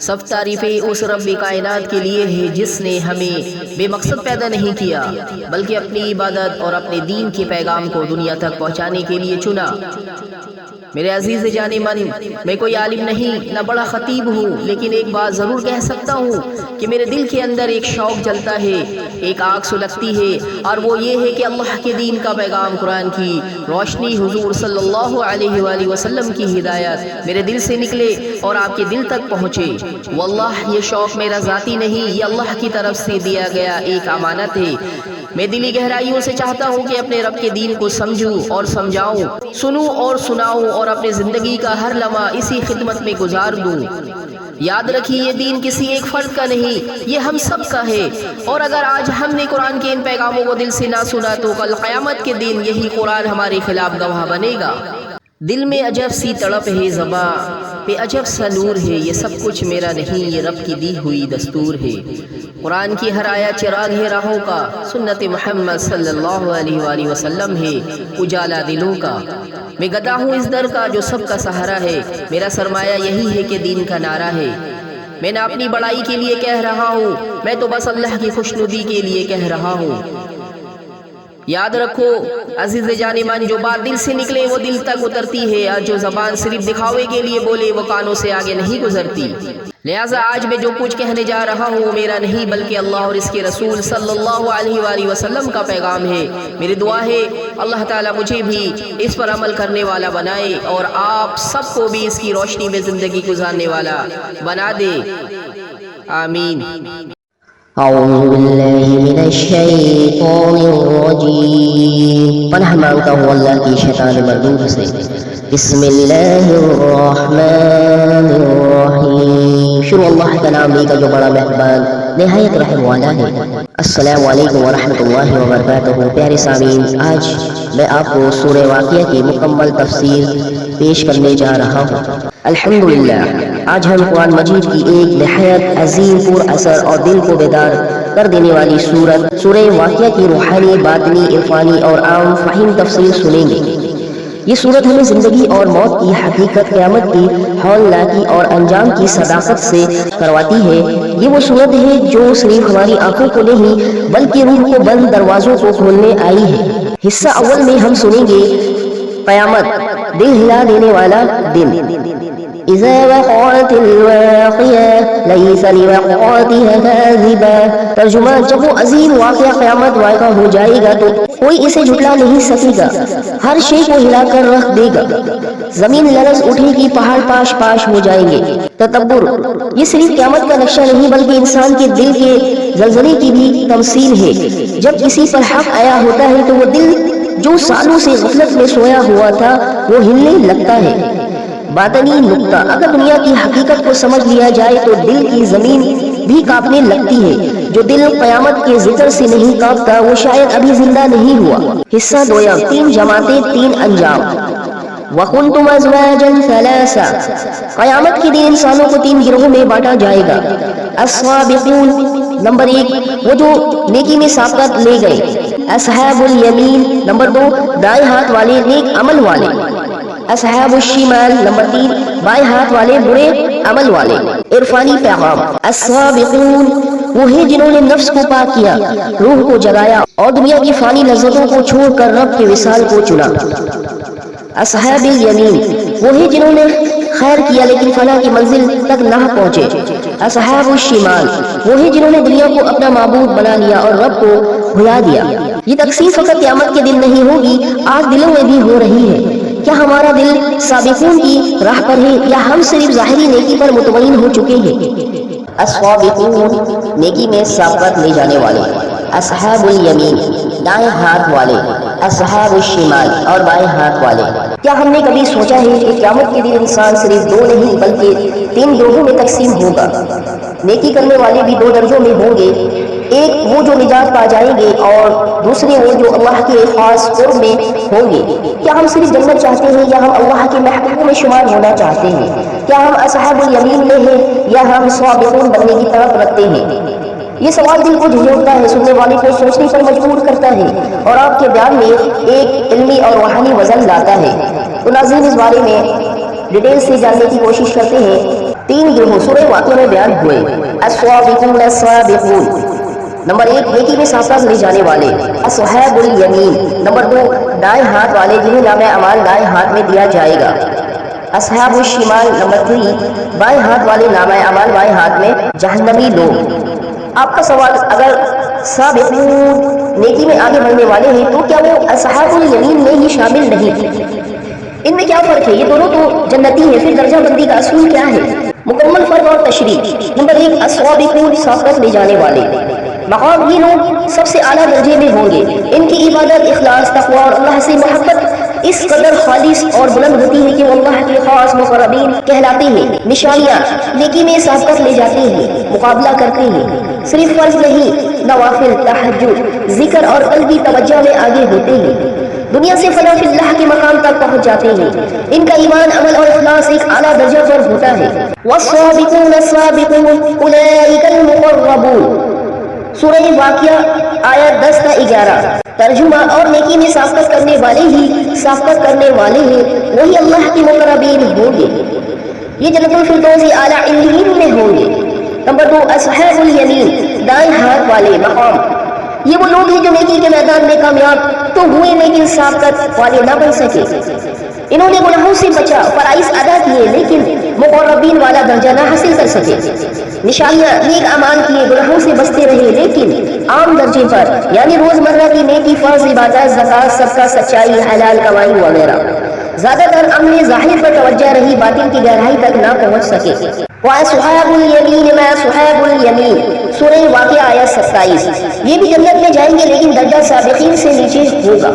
سب تعریفیں اس رب کائنات کے لیے ہے جس نے ہمیں بے مقصد پیدا نہیں کیا بلکہ اپنی عبادت اور اپنے دین کے پیغام کو دنیا تک پہنچانے کے لیے چنا۔ میرے عزیز جان من، میں کوئی عالم نہیں نہ بڑا خطیب ہوں، لیکن ایک بات ضرور کہہ سکتا ہوں کہ میرے دل کے اندر ایک شوق جلتا ہے، ایک آگ سلگتی ہے، اور وہ یہ ہے کہ اللہ کے دین کا پیغام، قرآن کی روشنی، حضور صلی اللہ علیہ وآلہ وسلم کی ہدایت میرے دل سے نکلے اور آپ کے دل تک پہنچے۔ واللہ یہ شوق میرا ذاتی نہیں، یہ اللہ کی طرف سے دیا گیا ایک امانت ہے۔ میں دلی گہرائیوں سے چاہتا ہوں کہ اپنے رب کے دین کو سمجھوں اور سمجھاؤں، سنوں اور سناؤں، اور اپنے زندگی کا ہر لمحہ اسی خدمت میں گزار دوں۔ یاد رکھیے، یہ دین کسی ایک فرد کا نہیں، یہ ہم سب کا ہے، اور اگر آج ہم نے قرآن کے ان پیغاموں کو دل سے نہ سنا تو کل قیامت کے دن یہی قرآن ہمارے خلاف گواہ بنے گا۔ دل میں عجب سی تڑپ ہے، زباں پہ عجب سا نور ہے، یہ سب کچھ میرا نہیں، یہ رب کی دی ہوئی دستور ہے۔ قرآن کی ہر آیت چراغ ہے راہوں کا، سنت محمد صلی اللہ علیہ وآلہ وسلم ہے اجالا دلوں کا۔ میں گدا ہوں اس در کا جو سب کا سہارا ہے، میرا سرمایہ یہی ہے کہ دین کا نعرہ ہے۔ میں نہ اپنی بڑائی کے لیے کہہ رہا ہوں، میں تو بس اللہ کی خوشنودی کے لیے کہہ رہا ہوں۔ یاد رکھو عزیز جان من، جو بات دل سے نکلے وہ دل تک اترتی ہے، اور جو زبان صرف دکھاوے کے لیے بولے وہ کانوں سے آگے نہیں گزرتی۔ لہٰذا آج میں جو کچھ کہنے جا رہا ہوں وہ میرا نہیں بلکہ اللہ اور اس کے رسول صلی اللہ علیہ وآلہ وسلم کا پیغام ہے۔ میری دعا ہے اللہ تعالیٰ مجھے بھی اس پر عمل کرنے والا بنائے اور آپ سب کو بھی اس کی روشنی میں زندگی گزارنے والا بنا دے، آمین۔ اعوذ باللہ من الشیطان الرجیم، پناہ مانگتا ہوں اللہ کی شیطان مردود سے۔ بسم اللہ الرحمن الرحیم، شروع اللہ کا نام لے کر جو بڑا مہربان نہایت رحم والا ہے۔ السلام علیکم ورحمۃ اللہ وبرکاتہ۔ پیارے سامعین، آج میں آپ کو سورہ واقعہ کی مکمل تفسیر پیش کرنے جا رہا ہوں۔ الحمدللہ، آج ہم قرآن مجید کی ایک نہایت عظیم، پر اثر اور دل کو بیدار کر دینے والی سورہ واقعہ کی روحانی، باطنی، عرفانی اور عام فہم تفسیر سنیں گے۔ یہ سورت ہمیں زندگی اور موت کی حقیقت، قیامت کی ہولناکی اور انجام کی صداقت سے کرواتی ہے۔ یہ وہ سورت ہے جو صرف ہماری آنکھوں کو نہیں بلکہ روح کو بند دروازوں کو کھولنے آئی ہے۔ حصہ اول میں ہم سنیں گے قیامت، دل ہلا دینے والا دن۔ اذا وقعت الواقعہ لیس لوقعتها کاذبہ، ترجمہ، جب وہ عظیم واقعہ قیامت واقع ہو جائے گا تو کوئی اسے جھٹلا نہیں سکے گا، ہر شے کو ہلا کر رکھ دے گا، زمین لرز اٹھے گی، پہاڑ پاش پاش ہو جائیں گے۔ تدبر، یہ صرف قیامت کا نقشہ نہیں بلکہ انسان کے دل کے زلزلے کی بھی تمثیل ہے۔ جب کسی پر حق آیا ہوتا ہے تو وہ دل جو سالوں سے غفلت میں سویا ہوا تھا وہ ہلنے لگتا ہے۔ باطنی نقطہ، اگر دنیا کی حقیقت کو سمجھ لیا جائے تو دل کی زمین بھی کانپنے لگتی ہے۔ جو دل قیامت کے ذکر سے نہیں کانپتا وہ شاید ابھی زندہ نہیں ہوا۔ حصہ دویم، تین جماعتیں، تین انجام۔ وَكُنْتُمْ أَزْوَاجًا ثَلَاثًا، قیامت کے دن انسانوں کو تین گروہوں میں بانٹا جائے گا۔ السابقون، نمبر ایک، وہ جو نیکی میں سابقت لے گئے۔ اصحاب الیمین، نمبر دو، دائیں ہاتھ والے نیک عمل والے۔ اصحاب الشمال، نمبر تین، بائیں ہاتھ والے برے عمل والے۔ عرفانی پیغام، السابقون، وہ ہیں جنہوں نے نفس کو پاک کیا، روح کو جگایا اور دنیا کی فانی لذتوں کو چھوڑ کر رب کے وصال کو چنا۔ اصحاب الیمین، وہ ہیں جنہوں نے خیر کیا لیکن فلاح کی منزل تک نہ پہنچے۔ اصحاب الشمال، وہ ہیں جنہوں نے دنیا کو اپنا معبود بنا لیا اور رب کو بھلا دیا۔ یہ تقسیم فقط قیامت کے دن نہیں ہوگی، آج دلوں میں بھی ہو رہی ہے۔ کیا ہمارا دل سابقون کی راہ پر ہے یا ہم صرف ظاہری نیکی پر مطمئن ہو چکے ہیں؟ السابقون، نیکی میں سابقت لے جانے والے۔ اصحاب الیمین، دائیں ہاتھ والے۔ اصحاب الشمال، اور بائیں ہاتھ والے۔ کیا ہم نے کبھی سوچا ہے کہ قیامت کے دن انسان صرف دو نہیں بلکہ تین گروہوں میں تقسیم ہوگا؟ نیکی کرنے والے بھی دو درجوں میں ہوں گے، ایک وہ جو نجات پا جائیں گے اور دوسرے وہ جو اللہ کے خاص قرب میں ہوں گے۔ کیا ہم صرف جنت چاہتے ہیں یا ہم اللہ کے محبوبوں میں شمار ہونا چاہتے ہیں؟ کیا ہم اصحاب الیمین میں ہیں یا ہم سابقون بننے کی طرف رکھتے ہیں؟ یہ سوال دل کو جھنجھوڑتا ہے، سننے والے کو سوچنے پر مجبور کرتا ہے اور آپ کے بیان میں ایک علمی اور روحانی وزن لاتا ہے۔ تو ناظرین، اس بارے میں ڈیٹیل سے جاننے کی کوشش کرتے ہیں۔ 3 گروہ سورہ واقعہ میں بیان ہوئے۔ السابقون السابقون، نمبر 1 نیکی میں سابقہ لے جانے والے، اصحاب الیمین، نمبر 2 دائیں ہاتھ والے جنہیں نامہ اعمال دائیں ہاتھ میں دیا جائے گا، اصحاب الشمال، نمبر 3 بائیں ہاتھ والے نامہ اعمال بائیں ہاتھ میں، جہنمی لوگ۔ آپ کا سوال، اگر سابقون نیکی میں آگے بڑھنے والے ہیں تو کیا وہ اصحاب الیمین میں ہی شامل نہیں؟ ان میں کیا فرق ہے؟ یہ دونوں تو جنتی ہیں، پھر درجہ بندی کا اصول کیا ہے؟ مکمل فرق اور تشریح۔ نمبر 1 السابقون، سابقت لے جانے والے، مقام یہ لوگ سب سے اعلیٰ درجے میں ہوں گے، ان کی عبادت، اخلاص، تقوی اور اللہ سے محبت اس قدر خالص اور بلند ہوتی ہے کہ وہ اللہ کے خاص مقربین کہلاتے ہیں۔ نشانیاں، نیکی میں سابقت لے جاتے ہیں، مقابلہ کرتے ہیں، صرف فرض نہیں، نوافل، تہجد، ذکر اور قلبی توجہ میں آگے ہوتے ہیں، دنیا سے فنا فی اللہ کے مقام تک پہنچ جاتے ہیں، ان کا ایمان، عمل اور اخلاص ایک اعلیٰ درجہ پر ہوتا ہے۔ والسابقون السابقون اولئک المقربون، سورہ واقعہ آیت 10 تا 11۔ ترجمہ، اور نیکی میں سابقت کرنے والے ہی سابقت کرنے والے ہیں، وہی اللہ کے مقربین ہوں گے، یہ جنت الفردوس اعلیٰ علیین میں ہوں گے۔ نمبر 2 اصحاب الیمین، دائیں ہاتھ والے مقام، یہ وہ لوگ ہیں جو نیکی کے میدان میں کامیاب تو ہوئے لیکن سابقت والے نہ بن سکے، انہوں نے گناہوں سے بچا، فرائض ادا کیے لیکن مقربین والا درجہ نہ حاصل کر سکے۔ نشانیاں، نیک اعمال کیے، گناہوں سے بچتے رہے لیکن عام درجے پر، یعنی روزمرہ کی نیکی، فرض، عبادات، زکوٰۃ، صدقہ، سچائی، حلال کمائی وغیرہ، زیادہ تر عمل ظاہر پر توجہ رہی، باطن کی گہرائی تک نہ پہنچ سکے۔ وَأَصْحَابُ الْيَمِينِ مَا أَصْحَابُ الْيَمِينِ، سورہ واقعہ آیت 27۔ یہ بھی جنت میں جائیں گے لیکن درجہ سابقین سے نیچے ہوگا۔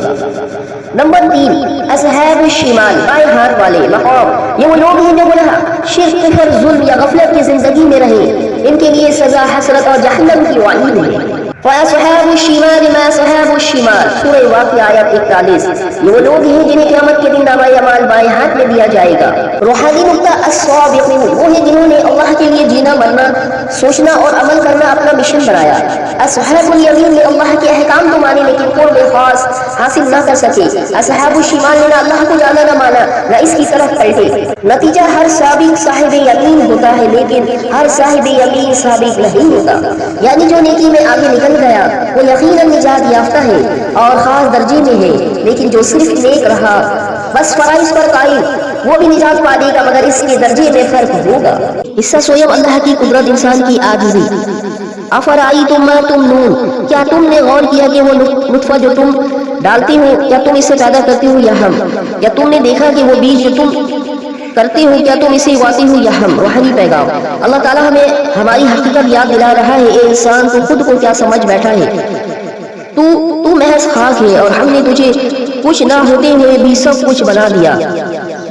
نمبر 3 اصحاب الشمال، بائیں ہاتھ والے مقام، یہ وہ لوگ ہیں جو گناہ، شرک، کفر، ظلم یا غفلت کی زندگی میں رہے، ان کے لیے سزا، حسرت اور جہنم کی وعید ہے۔ فَأَصْحَابُ الشِّمَالِ مَا أَصْحَابُ الشِّمَالِ، سورہ واقعہ آیت 41۔ یہ وہ لوگ ہیں جنہیں قیامت کے دن نامہ اعمال بائیں ہاتھ میں دیا جائے گا۔ روحانی نقطہ، السابقون، وہ ہیں جنہوں نے اللہ کے لیے جینا، مرنا، سوچنا اور عمل کرنا اپنا مشن بنایا۔ اصحاب الیمین نے اللہ کے احکام تو مانے لیکن قرب خاص حاصل نہ کر سکے۔ اصحاب الشمال نے نہ اللہ کو جانا نہ مانا، نہ اس کی طرف پلٹے۔ نتیجہ، ہر سابق صاحب یقین ہوتا ہے لیکن ہر صاحب یقین سابق نہیں ہوتا، یعنی جو نیکی میں آگے نکل گیا وہ یقیناً نجات یافتہ ہے اور خاص درجے میں ہے، لیکن جو صرف نیک رہا، بس فرائض پر قائم، وہ بھی نجات پائے گا مگر اس کے درجے میں فرق ہوگا۔ حصہ سویم، اللہ کی قدرت، انسان کی عاجزی۔ افرأیتم ما تمنون، کیا تم نے غور کیا کہ وہ نطفہ جو تم ڈالتے ہو، کیا تم اسے پیدا کرتے ہو یا ہم؟ کیا تم نے دیکھا کہ وہ بیج جو تم کرتے ہو، کیا تم اسے اگاتے ہو یا ہم؟ روحانی پیغام، اللہ تعالیٰ ہمیں ہماری حقیقت یاد دلا رہا ہے۔ اے انسان، تو خود کو کیا سمجھ بیٹھا ہے؟ تو محض خاک ہے اور ہم نے تجھے کچھ نہ ہوتے ہوئے بھی سب کچھ بنا دیا۔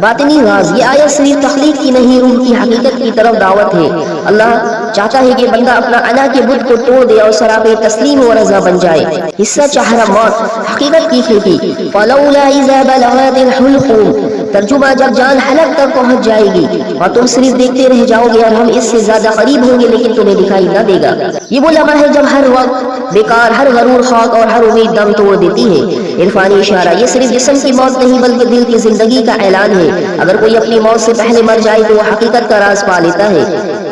باطنی راز، یہ آیت صرف تخلیق کی نہیں، روح کی حقیقت کی طرف دعوت ہے۔ اللہ چاہتا ہے کہ بندہ اپنا انا کے بت کو توڑ دے اور سراپے تسلیم و رضا بن جائے۔ حصہ چہرہ موت، حقیقت کی کھڑکی، فَلَوْلَا إِذَا بَلَغَتِ الْحُلْقُومَ، ترجمہ، جب جان حلق تک پہنچ جائے گی اور تم صرف دیکھتے رہ جاؤ گے اور ہم اس سے زیادہ قریب ہوں گے لیکن تمہیں دکھائی نہ دے گا۔ یہ وہ لمحہ ہے جب ہر وقت بیکار، ہر غرور خاک اور ہر امید دم توڑ دیتی ہے۔ عرفانی اشارہ، یہ صرف جسم کی موت نہیں بلکہ دل کی زندگی کا اعلان ہے۔ اگر کوئی اپنی موت سے پہلے مر جائے تو وہ حقیقت کا راز پا لیتا ہے۔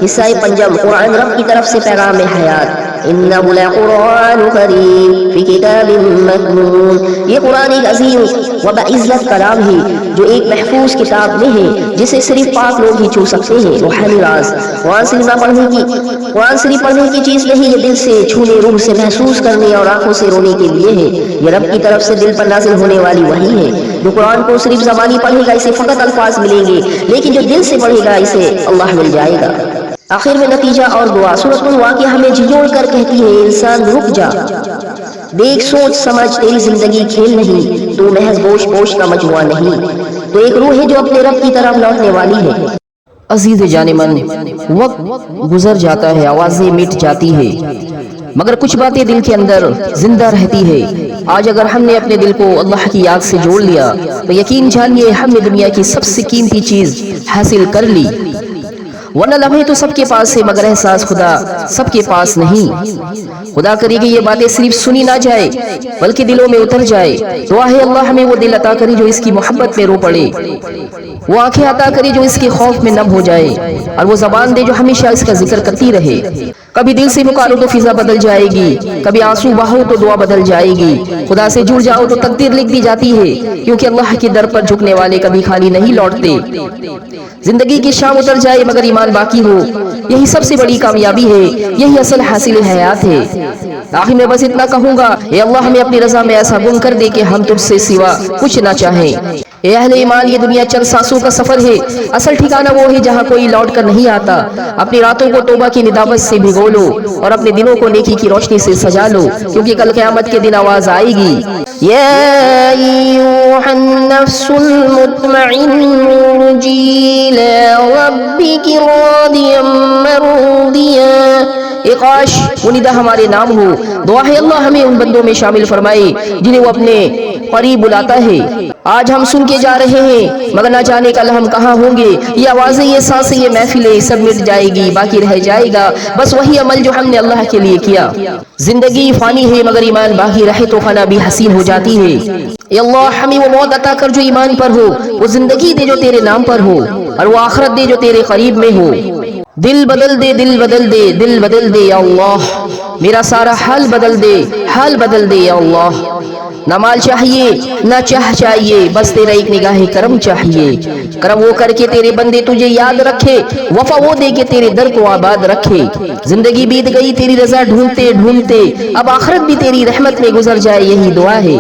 حصہ پنجم، قرآن، رب کی طرف سے پیغام حیات۔ إِنَّهُ لَقُرْآنٌ كَرِيمٌ فِي كِتَابٍ مَّكْنُونٍ، یہ قرآن ایک عظیم و بعزت کلام ہے جو ایک محفوظ کتاب میں ہے جسے صرف پاک لوگ ہی چھو سکتے ہیں۔ روحانی راز، قرآن صرف پڑھنے کی چیز نہیں، یہ دل سے چھونے، روح سے محسوس کرنے اور آنکھوں سے رونے کے لیے ہے۔ یہ رب کی طرف سے دل پر نازل ہونے والی وحی ہے۔ جو قرآن کو صرف زبانی پڑھے گا اسے فقط الفاظ ملیں گے، لیکن جو دل سے پڑھے گا اسے اللہ مل جائے گا۔ آخر میں نتیجہ اور دعا، سورۃ الواقعہ ہمیں جھنجھوڑ کر کہتی ہے، انسان رک جا، دیکھ، سوچ سمجھ، تیری زندگی کھیل نہیں، تو محض گوشت پوش کا مجموعہ نہیں، تو ایک روح ہے جو اپنے رب کی طرف لوٹنے والی ہے۔ عزیز جانمن، وقت گزر جاتا ہے، آوازیں مٹ جاتی ہے، مگر کچھ باتیں دل کے اندر زندہ رہتی ہے۔ آج اگر ہم نے اپنے دل کو اللہ کی یاد سے جوڑ لیا تو یقین جانیے ہم نے دنیا کی سب سے قیمتی چیز حاصل کر لی۔ ورنہ لمحے تو سب کے پاس ہے مگر احساس خدا سب کے پاس نہیں۔ خدا کرے کہ یہ باتیں صرف سنی نہ جائے بلکہ دلوں میں اتر جائے۔ دعا ہے اللہ ہمیں وہ دل عطا کرے جو اس کی محبت میں رو پڑے، وہ آنکھیں عطا کرے جو اس کے خوف میں نم ہو جائے، اور وہ زبان دے جو ہمیشہ اس کا ذکر کرتی رہے۔ کبھی دل سے پکارو تو فضا بدل جائے گی، کبھی آنسو بہاؤ تو دعا بدل جائے گی۔ خدا سے جڑ جاؤ تو تقدیر لکھ دی جاتی ہے، کیونکہ اللہ کے در پر جھکنے والے کبھی خالی نہیں لوٹتے۔ زندگی کی شام اتر جائے مگر ایمان باقی ہو، یہی سب سے بڑی کامیابی ہے، یہی اصل حاصل حیات ہے۔ آخر میں بس اتنا کہوں گا، اے اللہ ہمیں اپنی رضا میں ایسا گم کر دے کہ ہم تجھ سے سوا کچھ نہ چاہیں۔ اے اہل ایمان، یہ دنیا چند سانسوں کا سفر ہے، اصل ٹھکانہ وہ ہے جہاں کوئی لوٹ کر نہیں آتا۔ اپنی راتوں کو توبہ کی ندامت سے بھگو لو اور اپنے دنوں کو نیکی کی روشنی سے سجا لو، کیونکہ کل قیامت کے دن آواز آئے گی، یا ایھا النفس المطمئنہ ارجعی الی ربک راضیا مرضیا۔ اے کاش وہ ندا ہمارے نام ہو۔ دعا ہے اللہ ہمیں ان بندوں میں شامل فرمائے جنہیں وہ اپنے قریب بلاتا ہے۔ آج ہم سن کے جا رہے ہیں مگر نہ جانے کل ہم کہاں ہوں گے۔ یہ آوازیں، یہ سانسیں، یہ محفلیں سب مٹ جائے گی، باقی رہ جائے گا بس وہی عمل جو ہم نے اللہ کے لیے کیا۔ زندگی فانی ہے مگر ایمان باقی رہے تو فنا بھی حسین ہو جاتی ہے۔ اے اللہ ہمیں وہ موت عطا کر جو ایمان پر ہو، وہ زندگی دے جو تیرے نام پر ہو، اور وہ آخرت دے جو تیرے قریب میں ہو۔ دل بدل دے، دل بدل دے، دل بدل دے یا اللہ، میرا سارا حال بدل دے، حال بدل دے یا اللہ۔ نہ مال چاہیے نہ چاہ چاہیے، بس تیرا ایک نگاہ کرم چاہیے۔ کرم وہ کر کے تیرے بندے تجھے یاد رکھے، وفا وہ دے کے تیرے در کو آباد رکھے۔ زندگی بیت گئی تیری رضا ڈھونڈتے ڈھونڈتے، اب آخرت بھی تیری رحمت میں گزر جائے، یہی دعا ہے۔